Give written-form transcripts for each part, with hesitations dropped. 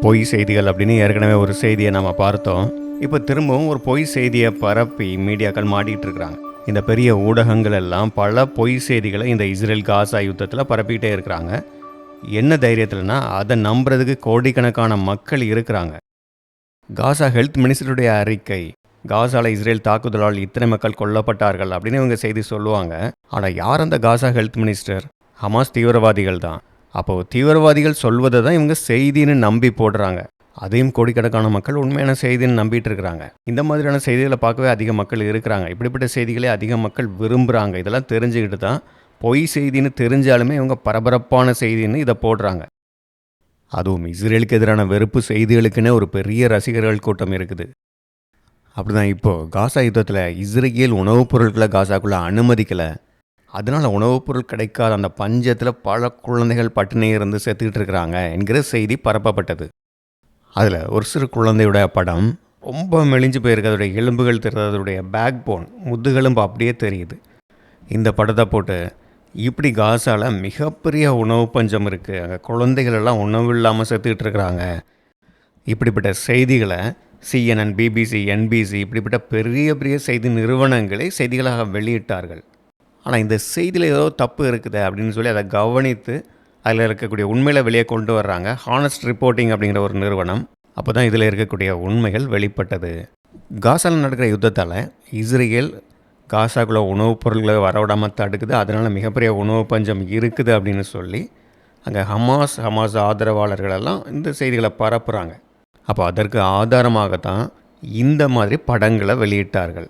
பொய் செய்திகள் அப்படின்னு ஏற்கனவே ஒரு செய்தியை நம்ம பார்த்தோம். இப்போ திரும்பவும் ஒரு பொய் செய்தியை பரப்பி மீடியாக்கள் மாட்டிகிட்டு இருக்கிறாங்க. இந்த பெரிய ஊடகங்கள் எல்லாம் பல பொய் செய்திகளை இந்த இஸ்ரேல் காசா யுத்தத்தில் பரப்பிக்கிட்டே இருக்கிறாங்க. என்ன தைரியத்தில்னா அதை நம்புறதுக்கு கோடிக்கணக்கான மக்கள் இருக்கிறாங்க. காசா ஹெல்த் மினிஸ்டருடைய அறிக்கை, காசாவில் இஸ்ரேல் தாக்குதலால் இத்தனை மக்கள் கொல்லப்பட்டார்கள் அப்படின்னு இவங்க செய்தி சொல்லுவாங்க. ஆனால் யார் அந்த காசா ஹெல்த் மினிஸ்டர்? ஹமாஸ் தீவிரவாதிகள் தான். அப்போது தீவிரவாதிகள் சொல்வதை தான் இவங்க செய்தின்னு நம்பி போடுறாங்க. அதையும் கோடிக்கணக்கான மக்கள் உண்மையான செய்தின்னு நம்பிட்டு இருக்கிறாங்க. இந்த மாதிரியான செய்திகளை பார்க்கவே அதிக மக்கள் இருக்கிறாங்க. இப்படிப்பட்ட செய்திகளே அதிக மக்கள் விரும்புகிறாங்க. இதெல்லாம் தெரிஞ்சுக்கிட்டு தான் பொய் செய்தின்னு தெரிஞ்சாலுமே இவங்க பரபரப்பான செய்தின்னு இதை போடுறாங்க. அதுவும் இஸ்ரேலுக்கு எதிரான வெறுப்பு செய்திகளுக்குன்னே ஒரு பெரிய ரசிகர்கள் கூட்டம் இருக்குது. அப்படிதான் இப்போது காசா யுத்தத்தில் இஸ்ரேல் உணவுப் பொருட்களை காசாக்குள்ளே அனுமதிக்கலை. அதனால் உணவுப் பொருள் கிடைக்காத அந்த பஞ்சத்தில் பல குழந்தைகள் பட்டினி இருந்து செத்துக்கிட்டு இருக்கிறாங்க என்கிற செய்தி பரப்பப்பட்டது. அதில் ஒரு சிறு குழந்தையுடைய படம் ரொம்ப மெலிஞ்சு போயிருக்கு. அதோடைய எலும்புகள் தெரியுது, அதோடைய பேக் போன் முதுகெலும்பு அப்படியே தெரியுது. இந்த படத்தை போட்டு இப்படி காசாவில் மிகப்பெரிய உணவு பஞ்சம் இருக்குது, அங்கே குழந்தைகள் எல்லாம் உணவு இல்லாமல் செத்துக்கிட்டு இருக்கிறாங்க, இப்படிப்பட்ட செய்திகளை CNN, BBC, NBC இப்படிப்பட்ட பெரிய பெரிய செய்தி நிறுவனங்களை செய்திகளாக வெளியிட்டார்கள். ஆனால் இந்த செய்தியில் ஏதோ தப்பு இருக்குது அப்படின்னு சொல்லி அதை கவனித்து அதில் இருக்கக்கூடிய உண்மைகளை வெளியே கொண்டு வர்றாங்க. ஹானஸ்ட் ரிப்போர்ட்டிங் அப்படிங்கிற ஒரு நிறுவனம். அப்போ தான் இதில் இருக்கக்கூடிய உண்மைகள் வெளிப்பட்டது. காசாவில் நடக்கிற யுத்தத்தால் இஸ்ரேல் காசாக்குள்ளே உணவுப் பொருட்களை வரவிடாமல் தடுக்குது. அதனால் மிகப்பெரிய உணவு பஞ்சம் இருக்குது அப்படின்னு சொல்லி அங்கே ஹமாஸ் ஆதரவாளர்களெல்லாம் இந்த செய்திகளை பரப்புகிறாங்க. அப்போ அதற்கு ஆதாரமாகத்தான் இந்த மாதிரி படங்களை வெளியிட்டார்கள்.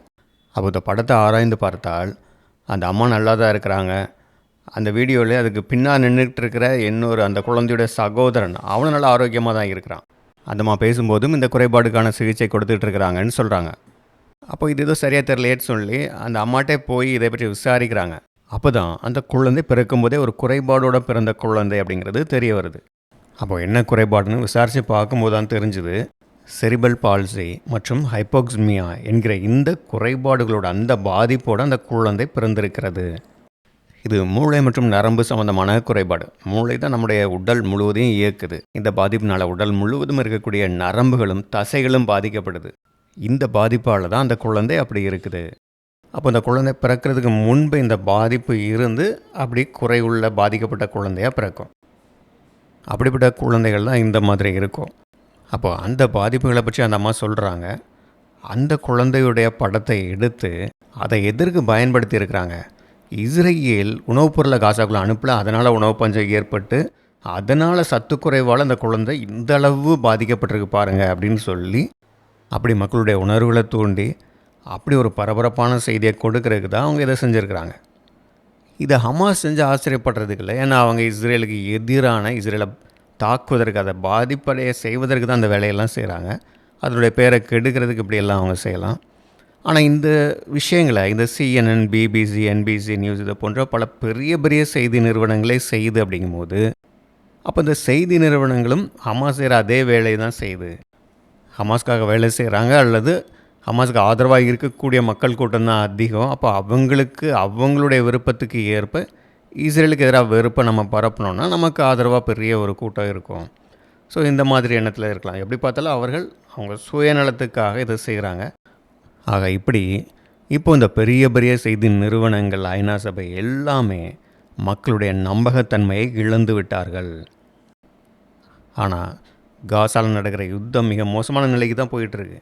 அப்போ இந்த படத்தை ஆராய்ந்து பார்த்தால் அந்த அம்மா நல்லா தான் இருக்கிறாங்க. அந்த வீடியோவில் அதுக்கு பின்னால் நின்றுட்டு இருக்கிற இன்னொரு அந்த குழந்தையுடைய சகோதரன் அவனும் நல்லா ஆரோக்கியமாக தான் இருக்கிறான். அந்தம்மா பேசும்போதும் இந்த குறைபாடுக்கான சிகிச்சை கொடுத்துட்டு இருக்கிறாங்கன்னு சொல்கிறாங்க. அப்போ இது ஏதோ சரியாக தெரியலையேன்னு சொல்லி அந்த அம்மாட்டே போய் இதை பற்றி விசாரிக்கிறாங்க. அப்போ தான் அந்த குழந்தை பிறக்கும்போதே ஒரு குறைபாடோடு பிறந்த குழந்தை அப்படிங்கிறது தெரிய வருது. அப்போ என்ன குறைபாடுன்னு விசாரித்து பார்க்கும்போது தான் தெரிஞ்சுது, செரிபல் பால்சி மற்றும் ஹைப்போக்ஸ்மியா என்கிற இந்த குறைபாடுகளோட அந்த பாதிப்போடு அந்த குழந்தை பிறந்திருக்கிறது. இது மூளை மற்றும் நரம்பு சம்பந்தமான குறைபாடு. மூளை தான் நம்முடைய உடல் முழுவதையும் இயக்குது. இந்த பாதிப்பினால் உடல் முழுவதும் இருக்கக்கூடிய நரம்புகளும் தசைகளும் பாதிக்கப்படுது. இந்த பாதிப்பால் தான் அந்த குழந்தை அப்படி இருக்குது. அப்போ அந்த குழந்தை பிறக்கிறதுக்கு முன்பு இந்த பாதிப்பு இருந்து அப்படி குறைவுள்ள பாதிக்கப்பட்ட குழந்தையாக பிறக்கும். அப்படிப்பட்ட குழந்தைகள் தான் இந்த மாதிரி இருக்கும். அப்போ அந்த பாதிப்புகளை பற்றி அந்த அம்மா சொல்கிறாங்க. அந்த குழந்தையுடைய படத்தை எடுத்து அதை எதற்கு பயன்படுத்தி இருக்கிறாங்க? இஸ்ரேல் உணவுப் பொருளை காசாக்குள்ளே அனுப்பல, அதனால் உணவு பஞ்சம் ஏற்பட்டு அதனால் சத்துக்குறைவால் அந்த குழந்தை இந்த அளவு பாதிக்கப்பட்டிருக்கு பாருங்கள் அப்படின்னு சொல்லி அப்படி மக்களுடைய உணர்வுகளை தூண்டி அப்படி ஒரு பரபரப்பான செய்தியை கொடுக்கறதுக்கு தான் அவங்க இதை செஞ்சுருக்கிறாங்க. இதை ஹமாஸ் செஞ்சு ஆச்சரியப்படுறதுக்கு இல்லை. ஏன்னா அவங்க இஸ்ரேலுக்கு எதிரான இஸ்ரேலை தாக்குவதற்கு, அதை பாதிப்படைய செய்வதற்கு தான் அந்த வேலையெல்லாம் செய்கிறாங்க. அதனுடைய பேரை கெடுக்கிறதுக்கு இப்படியெல்லாம் அவங்க செய்யலாம். ஆனால் இந்த விஷயங்களை இந்த CNN, BBC, NBC நியூஸ் இதை போன்ற பல பெரிய பெரிய செய்தி நிறுவனங்களே செய்யுது. அப்படிங்கும்போது அப்போ இந்த செய்தி நிறுவனங்களும் ஹமாஸ் செய்கிற அதே வேலையை தான் செய்யுது. ஹமாஸ்க்காக வேலை செய்கிறாங்க அல்லது ஹமாஸுக்கு ஆதரவாக இருக்கக்கூடிய மக்கள் கூட்டம் தான் அதிகம். அப்போ அவங்களுடைய விருப்பத்துக்கு ஏற்ப இஸ்ரேலுக்கு எதிராக வெறுப்பை நம்ம பரப்பணுன்னா நமக்கு ஆதரவாக பெரிய ஒரு கூட்டம் இருக்கும். ஸோ இந்த மாதிரி எண்ணத்தில் இருக்கலாம். எப்படி பார்த்தாலும் அவங்க சுயநலத்துக்காக இதை செய்கிறாங்க. ஆக இப்போ இந்த பெரிய பெரிய செய்தி நிறுவனங்கள், ஐநா சபை எல்லாமே மக்களுடைய நம்பகத்தன்மையை இழந்து விட்டார்கள். ஆனால் காசாவில் நடக்கிற யுத்தம் மிக மோசமான நிலைக்கு தான் போயிட்டுருக்கு.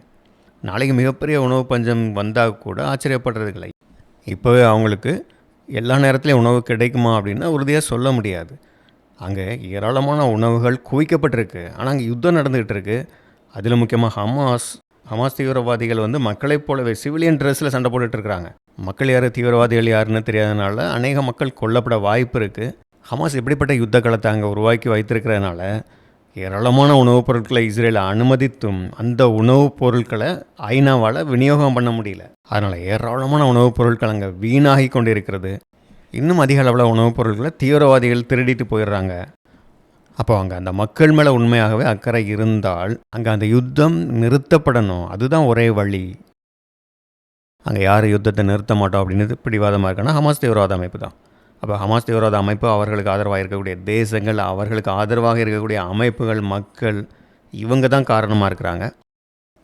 நாளைக்கு மிகப்பெரிய உணவு பஞ்சம் வந்தால் கூட ஆச்சரியப்படுறதுக்கு. இப்போவே அவங்களுக்கு எல்லா நேரத்துலையும் உணவு கிடைக்குமா அப்படின்னா உறுதியாக சொல்ல முடியாது. அங்கே ஏராளமான உணவுகள் குவிக்கப்பட்டிருக்கு. ஆனால் அங்கே யுத்தம் நடந்துக்கிட்டு இருக்குது. அதில் முக்கியமாக ஹமாஸ் தீவிரவாதிகள் மக்களைப் போலவே சிவிலியன் ட்ரெஸ்ஸில் சண்டை போட்டுட்ருக்குறாங்க. மக்கள் யார், தீவிரவாதிகள் யாருன்னு தெரியாதனால அநேக மக்கள் கொல்லப்பட வாய்ப்பு இருக்குது. ஹமாஸ் எப்படிப்பட்ட யுத்த களத்தை அங்கே உருவாக்கி வைத்திருக்கிறதுனால ஏராளமான உணவுப் பொருட்களை இஸ்ரேலை அனுமதித்தும் அந்த உணவுப் பொருட்களை ஐநாவால் விநியோகம் பண்ண முடியல. அதனால் ஏராளமான உணவுப் பொருட்கள் அங்கே வீணாகி கொண்டு இருக்கிறது. இன்னும் அதிக அளவில் உணவுப் பொருட்களை தீவிரவாதிகள் திருடிட்டு போயிடுறாங்க. அப்போ அங்கே அந்த மக்கள் மேலே உண்மையாகவே அக்கறை இருந்தால் அங்கே அந்த யுத்தம் நிறுத்தப்படணும். அதுதான் ஒரே வழி. அங்கே யார் யுத்தத்தை நிறுத்த மாட்டோம் அப்படின்னு பிடிவாதமாக இருக்குன்னா ஹமாஸ் தீவிரவாத அமைப்பு தான். அப்போ ஹமாஸ் தீவிரவாத அமைப்பு, அவர்களுக்கு ஆதரவாக இருக்கக்கூடிய தேசங்கள், அவர்களுக்கு ஆதரவாக இருக்கக்கூடிய அமைப்புகள், மக்கள் இவங்க தான் காரணமாக இருக்கிறாங்க.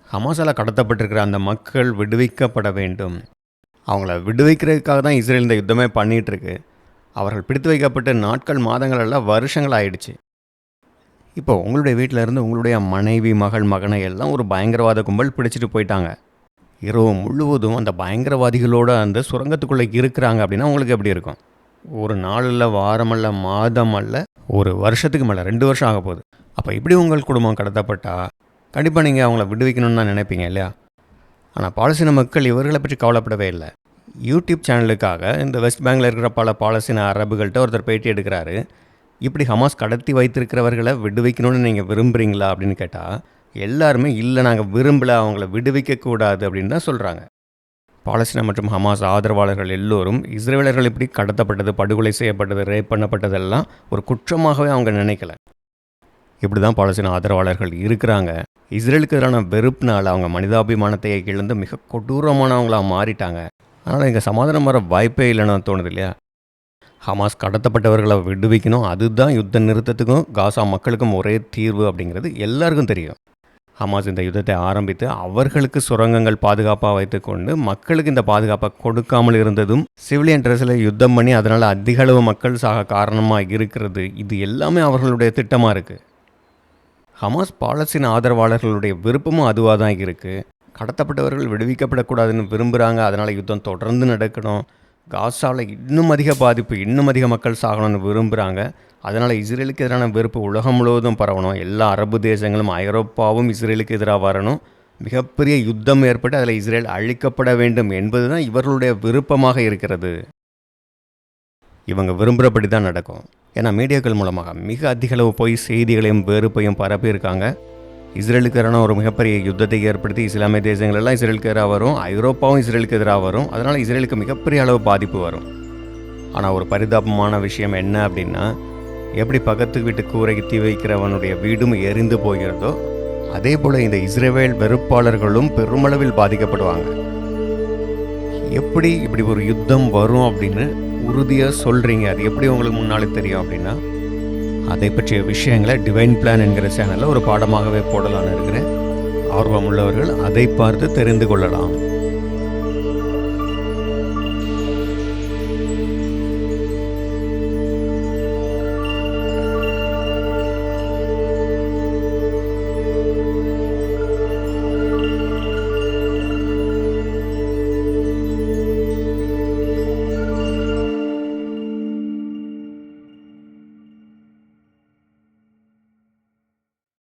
ஹமாஸால் கடத்தப்பட்டிருக்கிற அந்த மக்கள் விடுவிக்கப்பட வேண்டும். அவங்கள விடுவிக்கிறதுக்காக தான் இஸ்ரேல் இந்த யுத்தமே பண்ணிகிட்ருக்கு. அவர்கள் பிடித்து வைக்கப்பட்ட நாட்கள், மாதங்கள் எல்லாம் வருஷங்கள் ஆயிடுச்சு. இப்போ உங்களுடைய வீட்டில் இருந்து உங்களுடைய மனைவி, மகள், மகனை எல்லாம் ஒரு பயங்கரவாத கும்பல் பிடிச்சிட்டு போயிட்டாங்க. இரவு முழுவதும் அந்த பயங்கரவாதிகளோட அந்த சுரங்கத்துக்குள்ளே இருக்கிறாங்க அப்படின்னா உங்களுக்கு எப்படி இருக்கும்? ஒரு நாள் அல்ல, வாரம் அல்ல, மாதம் அல்ல, ஒரு வருஷத்துக்கு மேலே 2 வருஷம் ஆக போகுது. அப்போ இப்படி உங்கள் குடும்பம் கடத்தப்பட்டா கண்டிப்பாக நீங்கள் அவங்கள விடுவிக்கணும்னு தான் நினைப்பீங்க இல்லையா? ஆனால் பாலஸ்தீன மக்கள் இவர்களை பற்றி கவலைப்படவே இல்லை. யூடியூப் சேனலுக்காக இந்த வெஸ்ட் பேங்கில் இருக்கிற பல பாலஸ்தீன அரபுகள்கிட்ட ஒருத்தர் பேட்டி எடுக்கிறாரு. இப்படி ஹமாஸ் கடத்தி வைத்திருக்கிறவர்களை விடுவிக்கணும்னு நீங்கள் விரும்புகிறீங்களா அப்படின்னு கேட்டால் எல்லாருமே இல்லை, நாங்கள் விரும்பலை, அவங்கள விடுவிக்கக்கூடாது அப்படின்னு தான் சொல்கிறாங்க. பாலஸ்தீன மற்றும் ஹமாஸ் ஆதரவாளர்கள் எல்லோரும் இஸ்ரேலர்கள் இப்படி கடத்தப்பட்டது, படுகொலை செய்யப்பட்டது, ரேப் பண்ணப்பட்டதெல்லாம் ஒரு குற்றமாகவே அவங்க நினைக்கல. இப்படி தான் பாலஸ்தீன ஆதரவாளர்கள் இருக்கிறாங்க. இஸ்ரேலுக்கு எதிரான வெறுப்புனால் அவங்க மனிதாபிமானத்தை இழந்து மிக கொடூரமானவங்களாக மாறிட்டாங்க. அதனால் இங்கே சமாதானம் வர வாய்ப்பே இல்லைன்னு தோணுது இல்லையா? ஹமாஸ் கடத்தப்பட்டவர்களை விடுவிக்கணும், அதுதான் யுத்த நிறுத்தத்துக்கும் காசா மக்களுக்கும் ஒரே தீர்வு அப்படிங்கிறது எல்லாருக்கும் தெரியும். ஹமாஸ் இந்த யுத்தத்தை ஆரம்பித்து அவர்களுக்கு சுரங்கங்கள் பாதுகாப்பாக வைத்துக்கொண்டு மக்களுக்கு இந்த பாதுகாப்பை கொடுக்காமல் இருந்ததும், சிவிலியன் ட்ரெஸ்ஸில் யுத்தம் பண்ணி அதனால் அதிக அளவு மக்கள் சாக காரணமாக இருக்கிறது, இது எல்லாமே அவர்களுடைய திட்டமாக இருக்குது. ஹமாஸ் பாலஸ்தீன ஆதரவாளர்களுடைய விருப்பமும் அதுவாக தான் இருக்குது. கடத்தப்பட்டவர்கள் விடுவிக்கப்படக்கூடாதுன்னு விரும்புகிறாங்க. அதனால் யுத்தம் தொடர்ந்து நடக்கணும், காசாவில் இன்னும் அதிக பாதிப்பு, இன்னும் அதிக மக்கள் சாகணும்னு விரும்புகிறாங்க. அதனால் இஸ்ரேலுக்கு எதிரான வெறுப்பு உலகம் முழுவதும் பரவணும், எல்லா அரபு தேசங்களும் ஐரோப்பாவும் இஸ்ரேலுக்கு எதிராக வரணும், மிகப்பெரிய யுத்தம் ஏற்பட்டு அதில் இஸ்ரேல் அழிக்கப்பட வேண்டும் என்பது தான் இவர்களுடைய விருப்பமாக இருக்கிறது. இவங்க விரும்புகிறபடி தான் நடக்கும். ஏன்னா மீடியாக்கள் மூலமாக மிக அதிக அளவு போய் செய்திகளையும் வெறுப்பையும் பரப்பியிருக்காங்க. இஸ்ரேலுக்கு எதிரான ஒரு மிகப்பெரிய யுத்தத்தை ஏற்படுத்தி இஸ்லாமிய தேசங்களெல்லாம் இஸ்ரேலுக்கு எதிராக வரும், ஐரோப்பாவும் இஸ்ரேலுக்கு எதிராக வரும். அதனால் இஸ்ரேலுக்கு மிகப்பெரிய அளவு பாதிப்பு வரும். ஆனால் ஒரு பரிதாபமான விஷயம் என்ன அப்படின்னா, எப்படி பக்கத்து வீட்டு கூரைக்கு தீ வைக்கிறவனுடைய வீடும் எரிந்து போகிறதோ அதே போல் இந்த இஸ்ரேல் வெறுப்பாளர்களும் பெருமளவில் பாதிக்கப்படுவாங்க. எப்படி இப்படி ஒரு யுத்தம் வரும் அப்படின்னு உறுதியாக சொல்கிறீங்க? அது எப்படி உங்களுக்கு முன்னாலே தெரியும் அப்படின்னா, அதை பற்றிய விஷயங்களை டிவைன் பிளான் என்கிற சேனலில் ஒரு பாடமாகவே போடலான்னு இருக்கிறேன். ஆர்வமுள்ளவர்கள் அதை பார்த்து தெரிந்து கொள்ளலாம்.